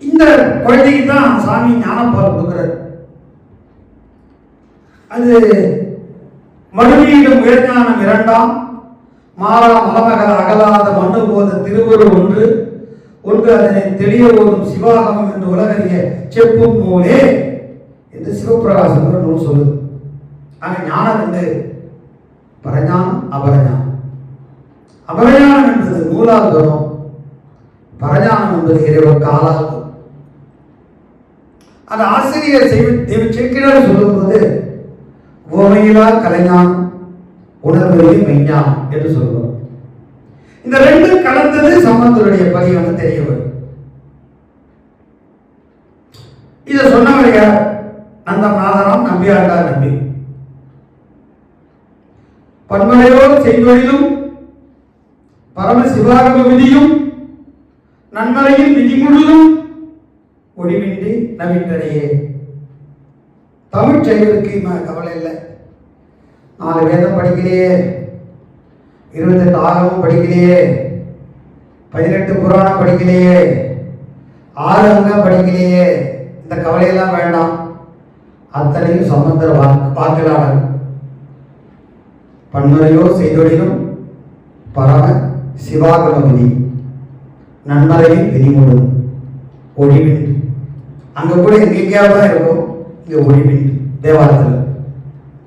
இந்த குழந்தைக்கு தான் சாமி ஞானப்பால் கொடுக்கிறார். அது மறுவீடும் உயர்ஞானம் இரண்டாம் மாறா மலமகல் அகலாத மண்ணு போத திருவரு ஒன்று ஒன்று அதனை தெளிய ஓடும் சிவாகமம் என்று உலகறிய செப்பும் நூலே என்று சிவபிரகாசம் நூல் சொல்லுது. ஆக ஞானம் என்று பரஞானம் அபரஞானம். அபரஞானம் என்பது நூலால் வரும், பரஞானம் என்பது இறைவன் காலால் வரும். அந்த ஆசிரியர் செக்கிழார் சொல்லும்போது ஓமையிலா கலைஞானம் உணர்வதே மெய்ஞானம் என்று சொல்லுவோம். இந்த ரெண்டும் கலந்தது சம்பந்தருடைய பதிவு தெரிய வரும். இதை சொன்னவர் யார்? நந்தம் நாதனாம் நம்பியாண்டார் நம்பி. பன்மலையோடு செய்தொழிலும் பரம சிவாகம விதியும் நன்மறையில் விதி முழுதும் ஒளிவின்றி நவீன்றனையே. தமிழ் செய்வதற்கு கவலை இல்லை. 4 வேதம் படிக்கலையே, 28 ஆகமும் படிக்கலையே, 18 புராணம் படிக்கலையே, 6 அங்கம் படிக்கலையே, இந்த கவலையெல்லாம் வேண்டாம். அத்தனையும் சம்பந்தர் வாக்கிலாளர். பன்முறையோ செய்தொழிலும் பரம சிவாகம விதி நன்மறையில் விதி முழுதும் ஒளிவின்றி. அங்க கூட எங்கேயாவது தான் இருக்கும், இங்க ஒளிவின்றி தேவாலயத்தில்